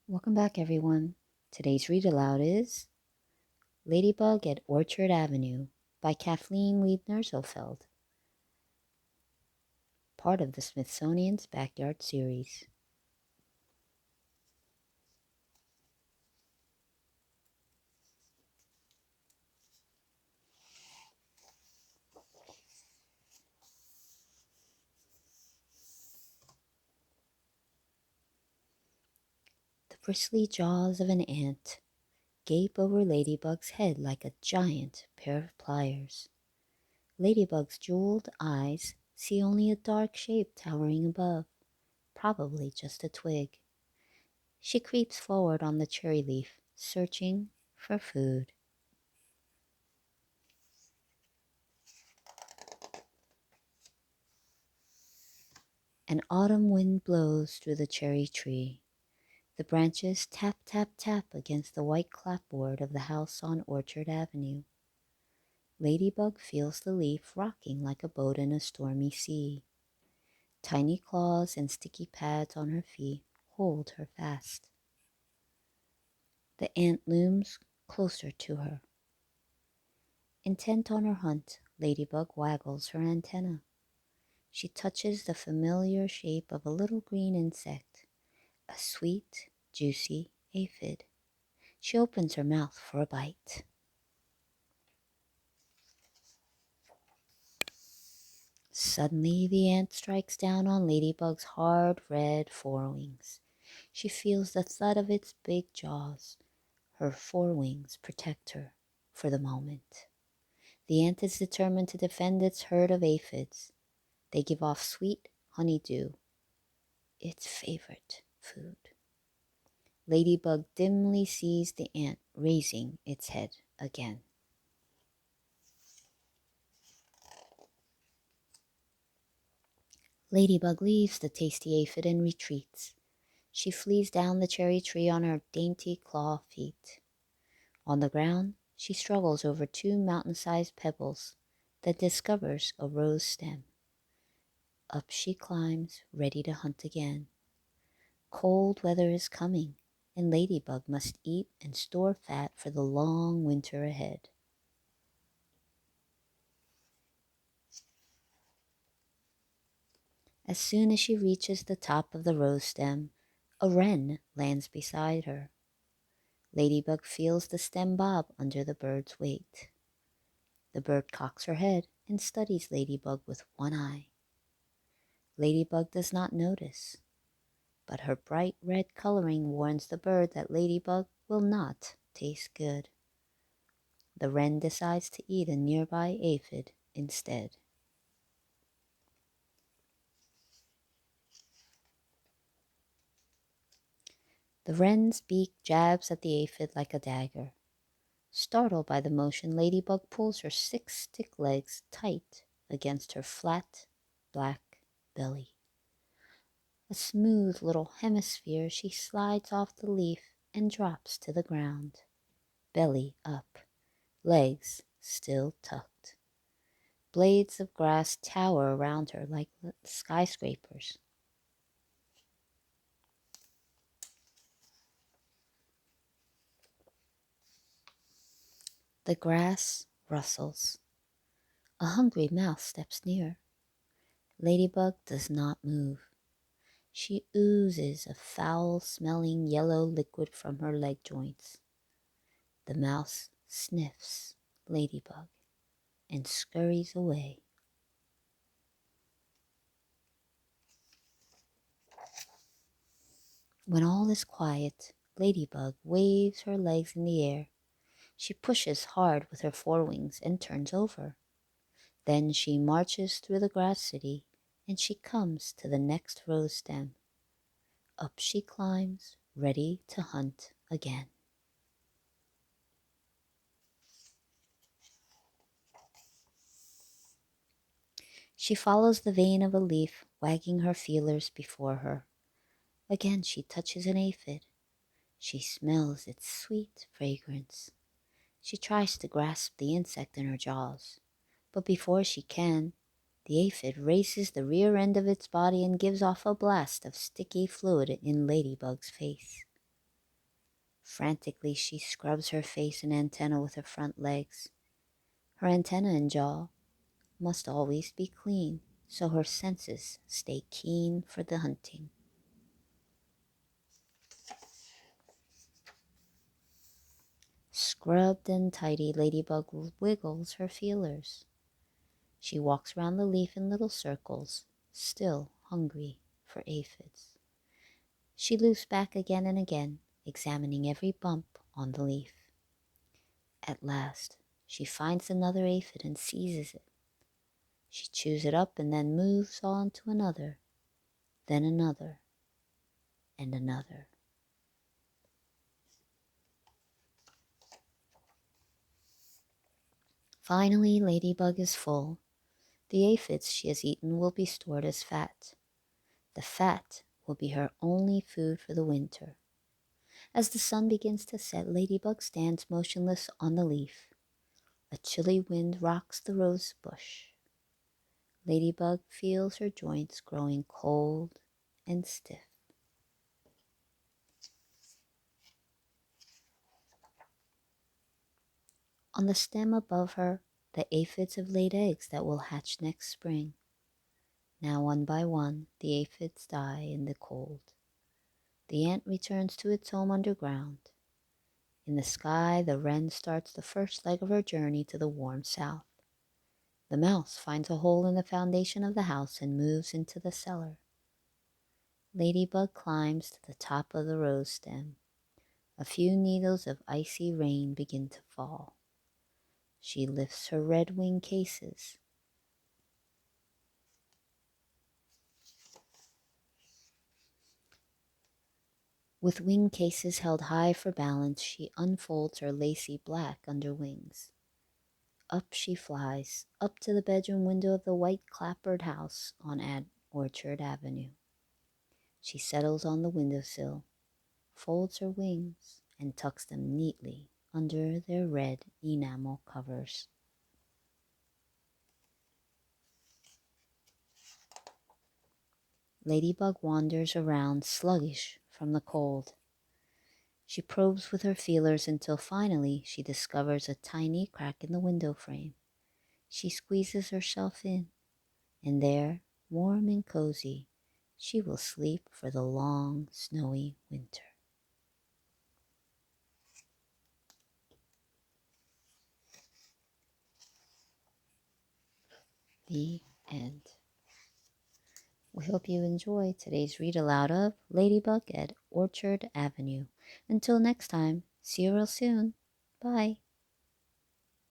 Welcome back, everyone. Today's read aloud is Ladybug at Orchard Avenue by Kathleen Liebner-Zofeld, part of the Smithsonian's Backyard series. The bristly jaws of an ant gape over Ladybug's head like a giant pair of pliers. Ladybug's jeweled eyes see only a dark shape towering above, probably just a twig. She creeps forward on the cherry leaf, searching for food. An autumn wind blows through the cherry tree. The branches tap, tap, tap against the white clapboard of the house on Orchard Avenue. Ladybug feels the leaf rocking like a boat in a stormy sea. Tiny claws and sticky pads on her feet hold her fast. The ant looms closer to her. Intent on her hunt, Ladybug waggles her antenna. She touches the familiar shape of a little green insect, a sweet, juicy aphid. She opens her mouth for a bite. Suddenly, the ant strikes down on Ladybug's hard red forewings. She feels the thud of its big jaws. Her forewings protect her for the moment. The ant is determined to defend its herd of aphids. They give off sweet honeydew, its favorite food. Ladybug dimly sees the ant raising its head again. Ladybug leaves the tasty aphid and retreats. She flees down the cherry tree on her dainty claw feet. On the ground, she struggles over two mountain-sized pebbles, then discovers a rose stem. Up she climbs, ready to hunt again. Cold weather is coming, and Ladybug must eat and store fat for the long winter ahead. As soon as she reaches the top of the rose stem, a wren lands beside her. Ladybug feels the stem bob under the bird's weight. The bird cocks her head and studies Ladybug with one eye. Ladybug does not notice, but her bright red coloring warns the bird that Ladybug will not taste good. The wren decides to eat a nearby aphid instead. The wren's beak jabs at the aphid like a dagger. Startled by the motion, Ladybug pulls her 6 stick legs tight against her flat, black belly. A smooth little hemisphere, she slides off the leaf and drops to the ground, belly up, legs still tucked. Blades of grass tower around her like skyscrapers. The grass rustles. A hungry mouse steps near. Ladybug does not move. She oozes a foul-smelling yellow liquid from her leg joints. The mouse sniffs Ladybug and scurries away. When all is quiet, Ladybug waves her legs in the air. She pushes hard with her forewings and turns over. Then she marches through the grass city, and she comes to the next rose stem. Up she climbs, ready to hunt again. She follows the vein of a leaf, wagging her feelers before her. Again she touches an aphid. She smells its sweet fragrance. She tries to grasp the insect in her jaws, but before she can, the aphid raises the rear end of its body and gives off a blast of sticky fluid in Ladybug's face. Frantically, she scrubs her face and antenna with her front legs. Her antenna and jaw must always be clean, so her senses stay keen for the hunting. Scrubbed and tidy, Ladybug wiggles her feelers. She walks round the leaf in little circles, still hungry for aphids. She loops back again and again, examining every bump on the leaf. At last, she finds another aphid and seizes it. She chews it up and then moves on to another, then another, and another. Finally, Ladybug is full. The aphids she has eaten will be stored as fat. The fat will be her only food for the winter. As the sun begins to set, Ladybug stands motionless on the leaf. A chilly wind rocks the rose bush. Ladybug feels her joints growing cold and stiff. On the stem above her, the aphids have laid eggs that will hatch next spring. Now, one by one, the aphids die in the cold. The ant returns to its home underground. In the sky, the wren starts the first leg of her journey to the warm south. The mouse finds a hole in the foundation of the house and moves into the cellar. Ladybug climbs to the top of the rose stem. A few needles of icy rain begin to fall. She lifts her red wing cases. With wing cases held high for balance, she unfolds her lacy black underwings. Up she flies, up to the bedroom window of the white clapboard house on Orchard Avenue. She settles on the windowsill, folds her wings, and tucks them neatly under their red enamel covers. Ladybug wanders around sluggish from the cold. She probes with her feelers until finally she discovers a tiny crack in the window frame. She squeezes herself in, and there, warm and cozy, she will sleep for the long, snowy winter. The end. We hope you enjoy today's read aloud of Ladybug at Orchard Avenue. Until next time, see you real soon. Bye.